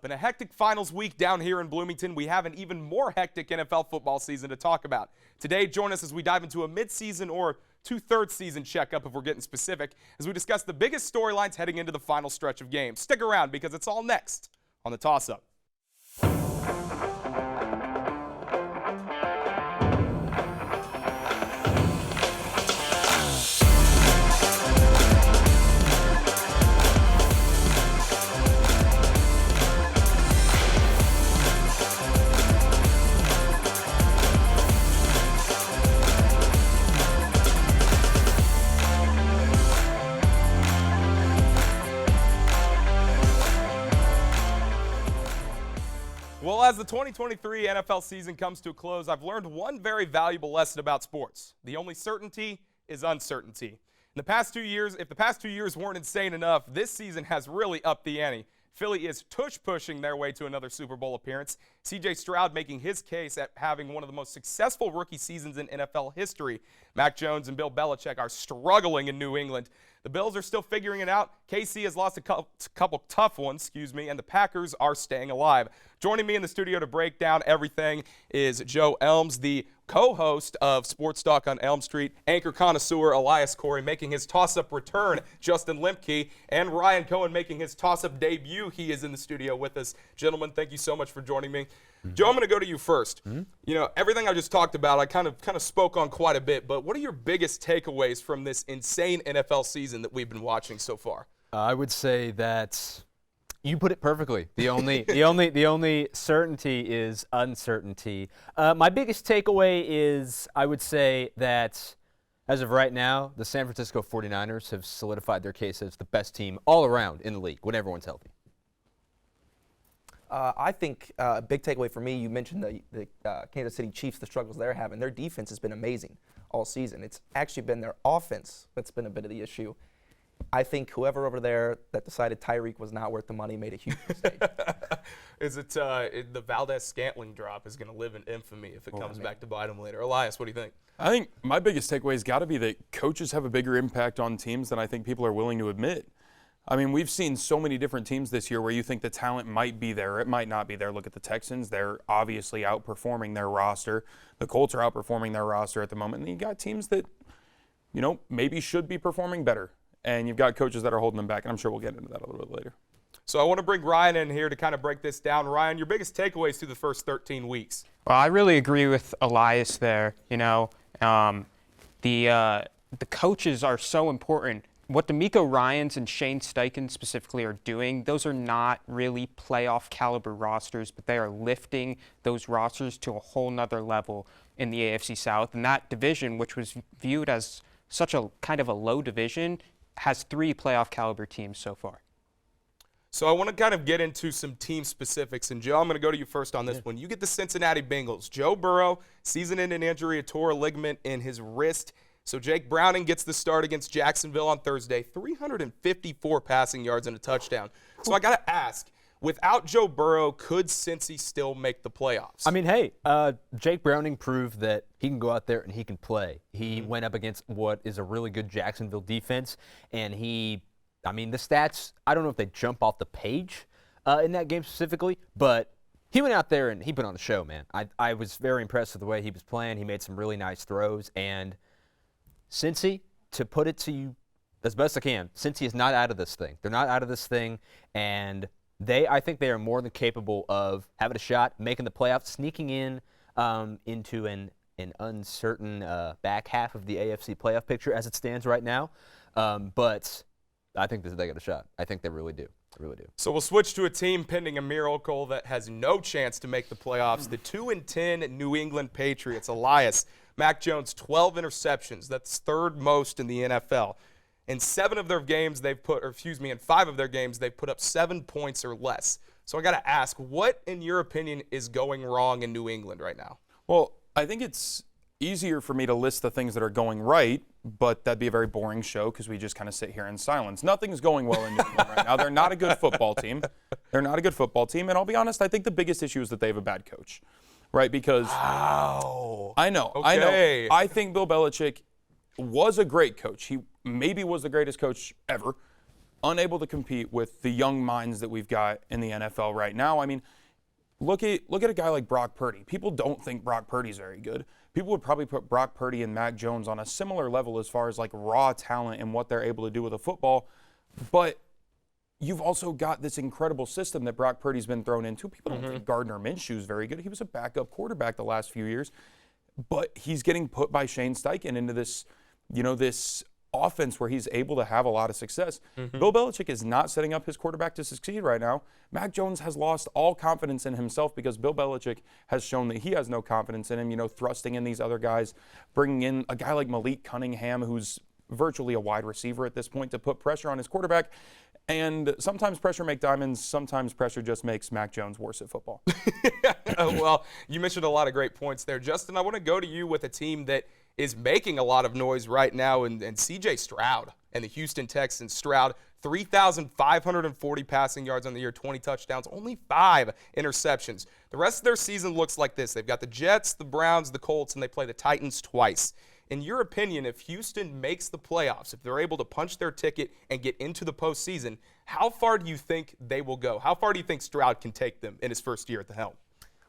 Been a hectic finals week down here in Bloomington. We have an even more hectic NFL football season to talk about. Today, join us as we dive into a mid-season or two-thirds season checkup, if we're getting specific, as we discuss the biggest storylines heading into the final stretch of games. Stick around because it's all next on The Toss-Up. Well, as the 2023 NFL season comes to a close, I've learned one very valuable lesson about sports. The only certainty is uncertainty. In the past 2 years, if the past 2 years weren't insane enough, this season has really upped the ante. Philly is tush-pushing their way to another Super Bowl appearance. C.J. Stroud making his case at having one of the most successful rookie seasons in NFL history. Mac Jones and Bill Belichick are struggling in New England. The Bills are still figuring it out. KC has lost a couple tough ones, and the Packers are staying alive. Joining me in the studio to break down everything is Joe Elms, the co-host of Sports Talk on Elm Street, anchor connoisseur Elias Khoury making his toss-up return, Justin Lemke, and Ryan Cohen making his toss-up debut. He is in the studio with us. Gentlemen, thank you so much for joining me. Joe, I'm going to go to you first. You know, everything I just talked about, I kind of spoke on quite a bit, but what are your biggest takeaways from this insane NFL season that we've been watching so far? I would say that you put it perfectly. The only certainty is uncertainty. My biggest takeaway is I would say that as of right now, the San Francisco 49ers have solidified their case as the best team all around in the league when everyone's healthy. I think a big takeaway for me, you mentioned the Kansas City Chiefs, the struggles they're having. Their defense has been amazing all season. It's actually been their offense that's been a bit of the issue. I think whoever over there that decided Tyreek was not worth the money made a huge mistake. Is it the Valdez-Scantling drop is going to live in infamy if it comes back to bite him later? Elias, what do you think? I think my biggest takeaway has got to be that coaches have a bigger impact on teams than I think people are willing to admit. I mean, we've seen so many different teams this year where you think the talent might be there, it might not be there. Look at the Texans. They're obviously outperforming their roster. The Colts are outperforming their roster at the moment. And you got teams that, you know, maybe should be performing better. And you've got coaches that are holding them back, and I'm sure we'll get into that a little bit later. So I want to bring Ryan in here to kind of break this down. Ryan, your biggest takeaways through the first 13 weeks? Well, I really agree with Elias there. You know, the coaches are so important. What D'Amico Ryans and Shane Steichen specifically are doing, those are not really playoff caliber rosters, but they are lifting those rosters to a whole nother level in the AFC South. And that division, which was viewed as such a kind of a low division, has 3 playoff caliber teams so far. So I want to kind of get into some team specifics. And Joe, I'm going to go to you first on this one. You get the Cincinnati Bengals. Joe Burrow, season-ending injury, a tore ligament in his wrist. So Jake Browning gets the start against Jacksonville on Thursday, 354 passing yards and a touchdown. So I got to ask, without Joe Burrow, could Cincy still make the playoffs? I mean, hey, Jake Browning proved that he can go out there and he can play. He went up against what is a really good Jacksonville defense, and the stats, I don't know if they jump off the page in that game specifically, but he went out there and he put on the show, man. I was very impressed with the way he was playing. He made some really nice throws, and Cincy, to put it to you as best I can, Cincy is not out of this thing. They're not out of this thing, and I think they are more than capable of having a shot, making the playoffs, sneaking in into an uncertain back half of the AFC playoff picture as it stands right now. But I think they got a shot. I think they really do. They really do. So we'll switch to a team pending a miracle that has no chance to make the playoffs. The 2-10 New England Patriots. Elias, Mac Jones, 12 interceptions. That's third most in the NFL. In 5 of their games, they've put up 7 points or less. So I got to ask, what, in your opinion, is going wrong in New England right now? Well, I think it's easier for me to list the things that are going right, but that'd be a very boring show because we just kind of sit here in silence. Nothing's going well in New England right now. They're not a good football team. And I'll be honest, I think the biggest issue is that they have a bad coach. Right, because I know. I think Bill Belichick was a great coach. He maybe was the greatest coach ever. unable to compete with the young minds that we've got in the NFL right now. I mean, look at a guy like Brock Purdy. People don't think Brock Purdy's very good. People would probably put Brock Purdy and Mac Jones on a similar level as far as like raw talent and what they're able to do with a football. But you've also got this incredible system that Brock Purdy's been thrown into. People don't think Gardner Minshew's very good. He was a backup quarterback the last few years. But he's getting put by Shane Steichen into this, this offense where he's able to have a lot of success. Bill Belichick is not setting up his quarterback to succeed right now. Mac Jones has lost all confidence in himself because Bill Belichick has shown that he has no confidence in him, thrusting in these other guys, bringing in a guy like Malik Cunningham, who's virtually a wide receiver at this point, to put pressure on his quarterback. And sometimes pressure makes diamonds. Sometimes pressure just makes Mac Jones worse at football. Well, you mentioned a lot of great points there. Justin, I want to go to you with a team that is making a lot of noise right now, and C.J. Stroud and the Houston Texans. Stroud, 3,540 passing yards on the year, 20 touchdowns, only 5 interceptions. The rest of their season looks like this. They've got the Jets, the Browns, the Colts, and they play the Titans twice. In your opinion, if Houston makes the playoffs, if they're able to punch their ticket and get into the postseason, how far do you think they will go? How far do you think Stroud can take them in his first year at the helm?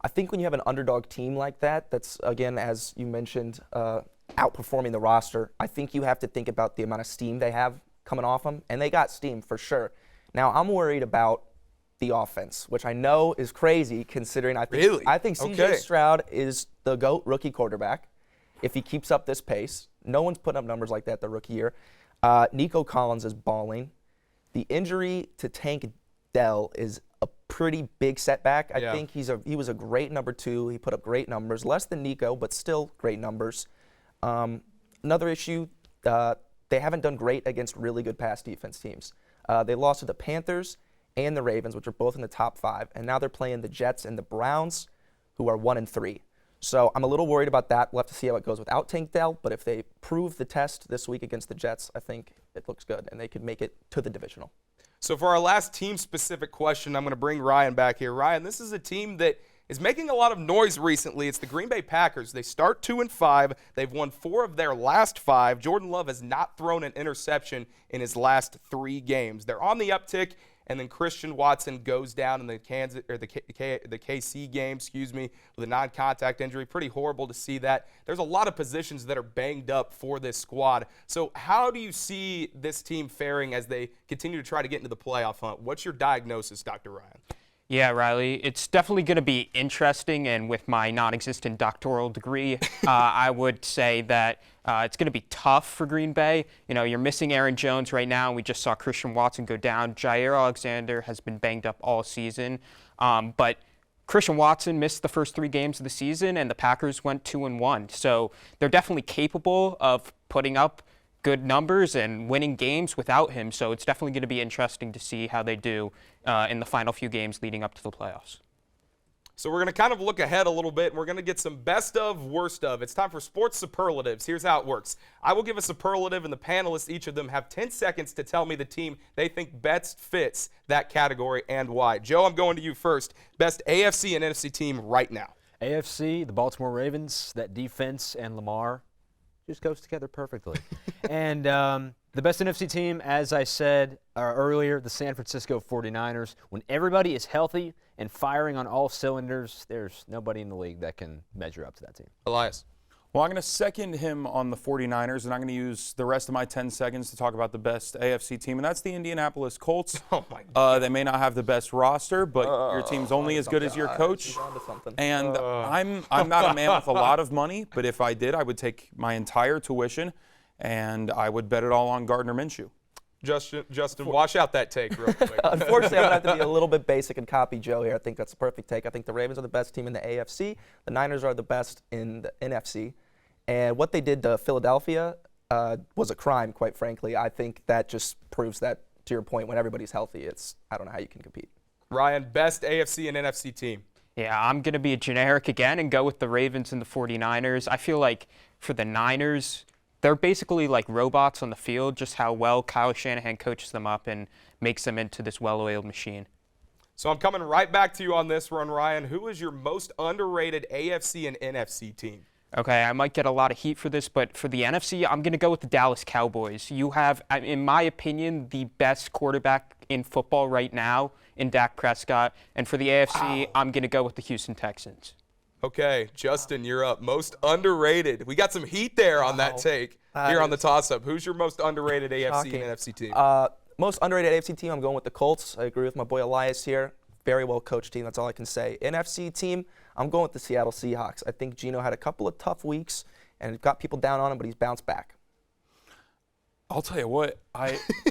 I think when you have an underdog team like that, that's, again, as you mentioned, outperforming the roster, I think you have to think about the amount of steam they have coming off them, and they got steam for sure. Now, I'm worried about the offense, which I know is crazy considering I think C.J. Stroud is the GOAT rookie quarterback. If he keeps up this pace, no one's putting up numbers like that the rookie year. Nico Collins is balling. The injury to Tank Dell is a pretty big setback. I think he was a great number 2. He put up great numbers, less than Nico, but still great numbers. Another issue, they haven't done great against really good pass defense teams. They lost to the Panthers and the Ravens, which are both in the top 5, and now they're playing the Jets and the Browns, who are 1-3. So I'm a little worried about that. We'll have to see how it goes without Tank Dell, but if they prove the test this week against the Jets, I think it looks good, and they could make it to the divisional. So for our last team-specific question, I'm going to bring Ryan back here. Ryan, this is a team that is making a lot of noise recently. It's the Green Bay Packers. They start 2-5. They've won 4 of their last 5. Jordan Love has not thrown an interception in his last 3 games. They're on the uptick, and then Christian Watson goes down in the KC game, with a non-contact injury. Pretty horrible to see that. There's a lot of positions that are banged up for this squad. So how do you see this team faring as they continue to try to get into the playoff hunt? What's your diagnosis, Dr. Ryan? Yeah, Riley, it's definitely going to be interesting, and with my non-existent doctoral degree, I would say that it's going to be tough for Green Bay. You're missing Aaron Jones right now. We just saw Christian Watson go down. Jair Alexander has been banged up all season, but Christian Watson missed the first 3 games of the season, and the Packers went 2-1. So they're definitely capable of putting up good numbers and winning games without him. So it's definitely going to be interesting to see how they do in the final few games leading up to the playoffs. So we're going to kind of look ahead a little bit, and we're going to get some best of, worst of. It's time for sports superlatives. Here's how it works. I will give a superlative, and the panelists, each of them, have 10 seconds to tell me the team they think best fits that category and why. Joe, I'm going to you first. Best AFC and NFC team right now. AFC, the Baltimore Ravens, that defense, and Lamar just goes together perfectly. And the best NFC team, as I said earlier, the San Francisco 49ers. When everybody is healthy and firing on all cylinders, there's nobody in the league that can measure up to that team. Elias. Well, I'm going to second him on the 49ers, and I'm going to use the rest of my 10 seconds to talk about the best AFC team, and that's the Indianapolis Colts. Oh, my God. They may not have the best roster, but your team's only as good as your coach. And I'm not a man with a lot of money, but if I did, I would take my entire tuition, and I would bet it all on Gardner Minshew. Justin, wash out that take real quick. Unfortunately, I'm going to have to be a little bit basic and copy Joe here. I think that's a perfect take. I think the Ravens are the best team in the AFC. The Niners are the best in the NFC. And what they did to Philadelphia was a crime, quite frankly. I think that just proves that, to your point, when everybody's healthy, I don't know how you can compete. Ryan, best AFC and NFC team. Yeah, I'm going to be a generic again and go with the Ravens and the 49ers. I feel like for the Niners, they're basically like robots on the field, just how well Kyle Shanahan coaches them up and makes them into this well-oiled machine. So I'm coming right back to you on this one, Ryan. Who is your most underrated AFC and NFC team? Okay, I might get a lot of heat for this, but for the NFC, I'm going to go with the Dallas Cowboys. You have, in my opinion, the best quarterback in football right now in Dak Prescott. And for the AFC, I'm going to go with the Houston Texans. Okay, Justin, you're up. Most underrated. We got some heat there on that take here on the toss-up. Who's your most underrated AFC and NFC team? Most underrated AFC team, I'm going with the Colts. I agree with my boy Elias here. Very well coached team, that's all I can say. NFC team, I'm going with the Seattle Seahawks. I think Geno had a couple of tough weeks and got people down on him, but he's bounced back. I'll tell you what,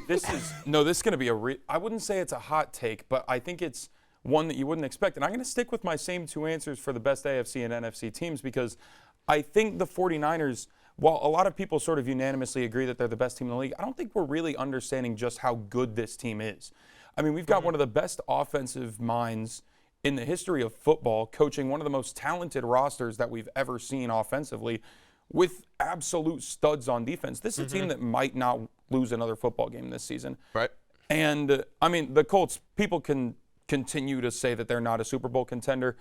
this is going to be I wouldn't say it's a hot take, but I think it's one that you wouldn't expect. And I'm going to stick with my same two answers for the best AFC and NFC teams because I think the 49ers, while a lot of people sort of unanimously agree that they're the best team in the league, I don't think we're really understanding just how good this team is. I mean, we've got one of the best offensive minds in the history of football, coaching one of the most talented rosters that we've ever seen offensively with absolute studs on defense. This is a team that might not lose another football game this season. Right. And, I mean, the Colts, people can continue to say that they're not a Super Bowl contender.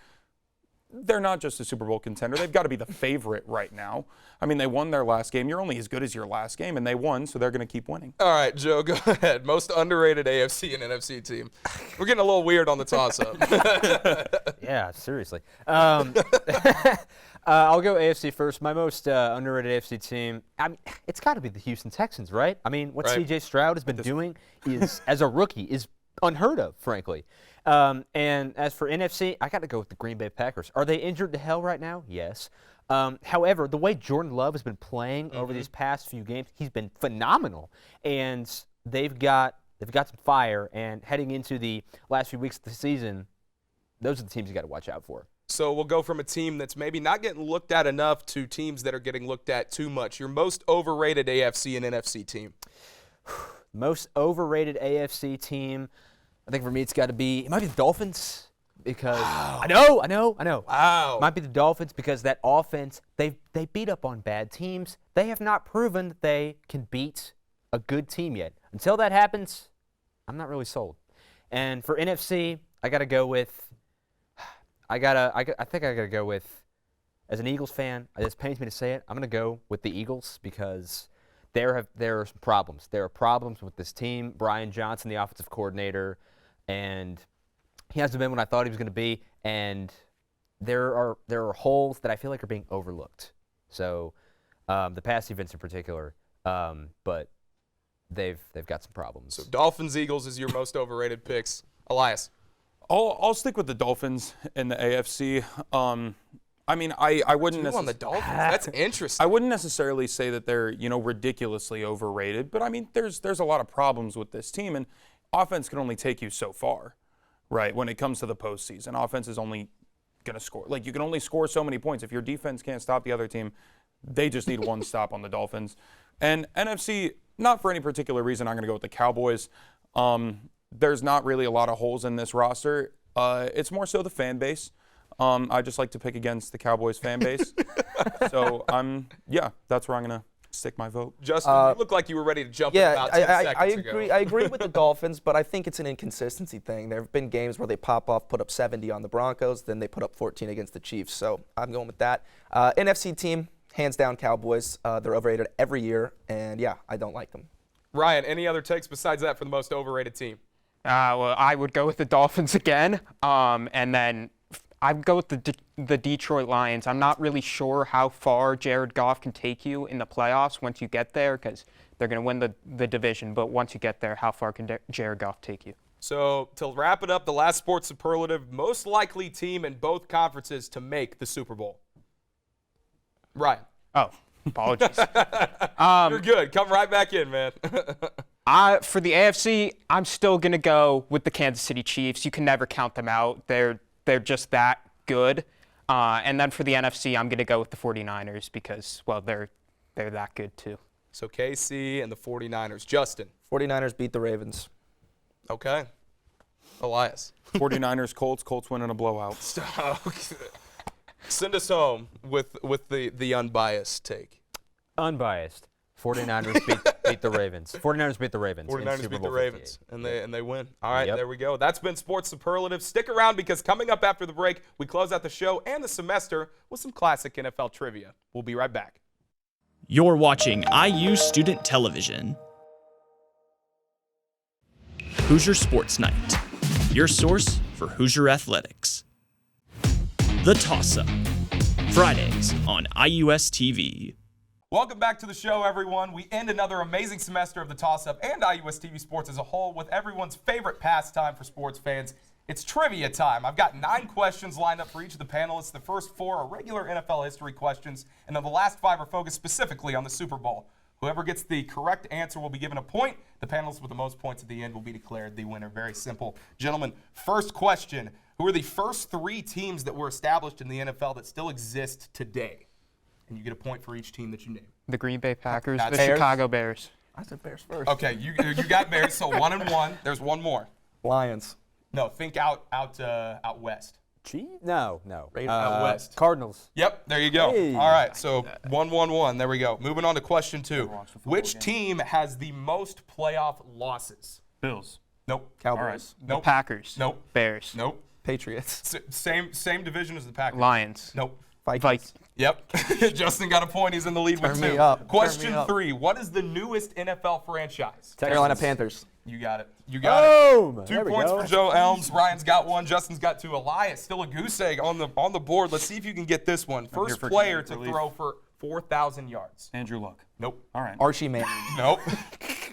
They're not just a Super Bowl contender. They've got to be the favorite right now. I mean, they won their last game. You're only as good as your last game, and they won, so they're going to keep winning. All right, Joe, go ahead. Most underrated AFC and NFC team. We're getting a little weird on the toss-up. Yeah, seriously. I'll go AFC first. My most underrated AFC team, I mean, it's got to be the Houston Texans, right? I mean, what C.J. Stroud has been doing is, as a rookie, is unheard of, frankly. And as for NFC, I got to go with the Green Bay Packers. Are they injured to hell right now? Yes. However, the way Jordan Love has been playing over these past few games, he's been phenomenal. And they've got some fire. And heading into the last few weeks of the season, those are the teams you got to watch out for. So we'll go from a team that's maybe not getting looked at enough to teams that are getting looked at too much. Your most overrated AFC and NFC team. Most overrated AFC team, I think for me it might be the Dolphins because I know. Wow. Might be the Dolphins because that offense, they beat up on bad teams. They have not proven that they can beat a good team yet. Until that happens, I'm not really sold. And for NFC, I think I got to go with, as an Eagles fan, it just pains me to say it, I'm going to go with the Eagles because there are some problems. There are problems with this team. Brian Johnson, the offensive coordinator, and he hasn't been what I thought he was going to be. And there are holes that I feel like are being overlooked. So the pass defense in particular, but they've got some problems. So Dolphins, Eagles is your most overrated picks. Elias. I'll stick with the Dolphins in the AFC. I mean, I wouldn't on the Dolphins. That's interesting. I wouldn't necessarily say that they're, ridiculously overrated, but I mean, there's a lot of problems with this team, and offense can only take you so far, right? When it comes to the postseason, offense is only going to score. Like, you can only score so many points. If your defense can't stop the other team, they just need one stop on the Dolphins. And NFC, not for any particular reason, I'm going to go with the Cowboys. There's not really a lot of holes in this roster. It's more so the fan base. I just like to pick against the Cowboys fan base. So, that's where I'm going to stick my vote. Justin, you look like you were ready to jump in about 10 seconds ago. I agree with the Dolphins, but I think it's an inconsistency thing. There have been games where they pop off, put up 70 on the Broncos, then they put up 14 against the Chiefs. So I'm going with that. NFC team, hands down Cowboys. They're overrated every year, and I don't like them. Ryan, any other takes besides that for the most overrated team? Well, I would go with the Dolphins again, and then I'd go with the Detroit Lions. I'm not really sure how far Jared Goff can take you in the playoffs once you get there because they're going to win the division. But once you get there, how far can Jared Goff take you? So to wrap it up, the last sports superlative, most likely team in both conferences to make the Super Bowl. Ryan. Oh, apologies. You're good. Come right back in, man. For the AFC, I'm still going to go with the Kansas City Chiefs. You can never count them out. They're just that good. And then for the NFC, I'm going to go with the 49ers because, well, they're that good too. So KC and the 49ers. Justin. 49ers beat the Ravens. Okay. Elias. 49ers, Colts winning a blowout. Send us home with the unbiased take. Unbiased. 49ers beat beat the Ravens. 49ers beat the Ravens. in 49ers Super beat Bowl the Ravens, 58. and they win. All right, Yep. there we go. That's been Sports Superlatives. Stick around because coming up after the break, we close out the show and the semester with some classic NFL trivia. We'll be right back. You're watching IU Student Television. Hoosier Sports Night, your source for Hoosier athletics. The Toss-Up, Fridays on IUSTV. Welcome back to the show, everyone. We end another amazing semester of the Toss-Up and IUSTV Sports as a whole with everyone's favorite pastime for sports fans. It's trivia time. I've got 9 questions lined up for each of the panelists. The first 4 are regular NFL history questions, and then the last 5 are focused specifically on the Super Bowl. Whoever gets the correct answer will be given a point. The panelists with the most points at the end will be declared the winner. Very simple. Gentlemen, first question. Who are the first 3 teams that were established in the NFL that still exist today? And you get a point for each team that you name. The Green Bay Packers, That's the Bears. Chicago Bears. I said Bears first. Okay, you got Bears, so 1 and 1. There's one more. Lions. No, think out west. No. Out west. Cardinals. Yep, there you go. Hey. All right, so 1-1-1. There we go. Moving on to question 2. Which team has the most playoff losses? Bills. Nope. Cowboys. The Nope. Packers. Nope. Bears. Nope. Patriots. Same division as the Packers. Lions. Nope. Vikings. Yep. Justin got a point. He's in the lead with Turn 2. me up. Turn me Question up. 3. What is the newest NFL franchise? Carolina Panthers. You got it. You got it. Boom! 2 There we points go. for Joe Elms. Ryan's got 1. Justin's got 2. Elias, still a goose egg on the board. Let's see if you can get this one. First for player comedic to relief. throw for 4,000 yards. Andrew Luck. Nope. All right. Archie Manning. Nope.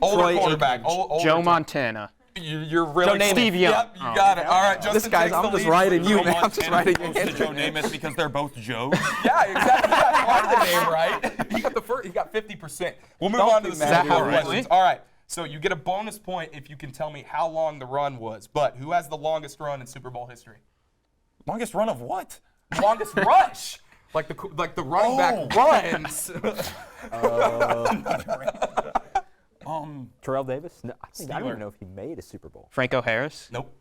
Older Troy quarterback. Aikman. Joe Montana. You're really Joe Namath. Steve Young. Yep, you got it. All right, Justin This guy's, takes the I'm just lead. writing you, Joe man. I'm just Montana. writing Close to you. Joe Namath because they're both Joe. Yeah, exactly. You got part of the name right. He got the first. He got 50%. We'll move on to the be Super mad. Bowl Is that how questions. really? All right. So you get a bonus point if you can tell me how long the run was. But who has the longest run in Super Bowl history? Longest run of what? Longest rush. Like the running back runs. Terrell Davis? No, I don't even know if he made a Super Bowl. Franco Harris. Nope.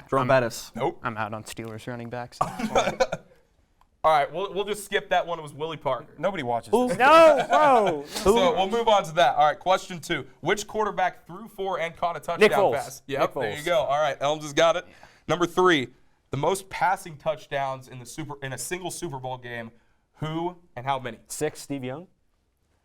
Jerome Bettis. Nope. I'm out on Steelers running backs. All right, we'll just skip that one. It was Willie Parker. Nobody watches this. No, bro. So we'll move on to that. All right, question 2. Which quarterback threw 4 and caught a touchdown Foles. pass? Yep, Nick there you Foles. go. All right, Elms has got it. Number 3, the most passing touchdowns in a single Super Bowl game. Who and how many? 6, Steve Young.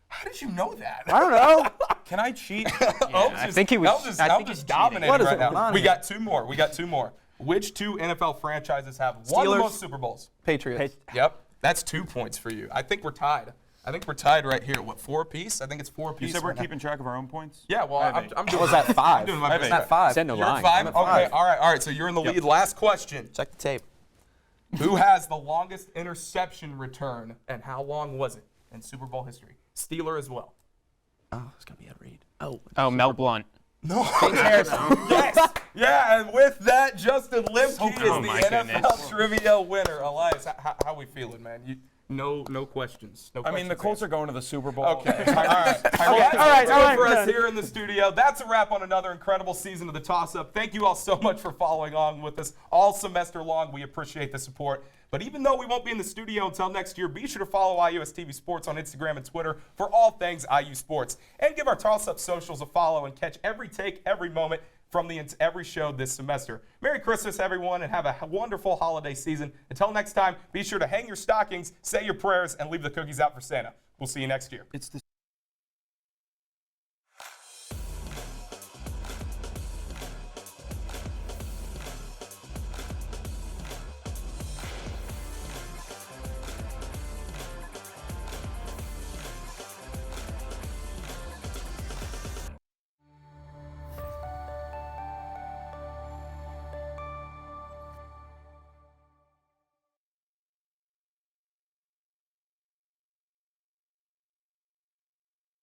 How did you know that? I don't know. Can I cheat? I think he was- Elms is, I Elms think is he's dominating What is right it, now. Lonnie? We got 2 more. Which 2 NFL franchises have won the Steelers. most Super Bowls? Patriots. Yep, that's 2 points for you. I think we're tied. Right here. What, 4 apiece? I think it's 4 apiece. You said we're right now. keeping track of our own points? Yeah, well, I have I'm 8. doing. Was that 5? I'm doing my I have best. eight. Not 5. Send a You're line. 5? at Okay, 5. all right. So you're in the lead. Last question. Check the tape. Who has the longest interception return, and how long was it in Super Bowl history? Steeler as well. Oh, it's going to be Ed Reed. Oh. Oh, Mel Blunt. No. Yes. Yeah, and with that, Justin Lemke is the my NFL goodness. trivia winner. Elias, how we feeling, man? No questions. No I mean, the questions Colts are going to the Super Bowl. Okay. All right. Well, that's it for us here in the studio. That's a wrap on another incredible season of the Toss-Up. Thank you all so much for following on with us all semester long. We appreciate the support. But even though we won't be in the studio until next year, be sure to follow IUSTV Sports on Instagram and Twitter for all things IU Sports. And give our Toss-Up socials a follow and catch every take, every moment from every show this semester. Merry Christmas, everyone, and have a wonderful holiday season. Until next time, be sure to hang your stockings, say your prayers, and leave the cookies out for Santa. We'll see you next year. It's the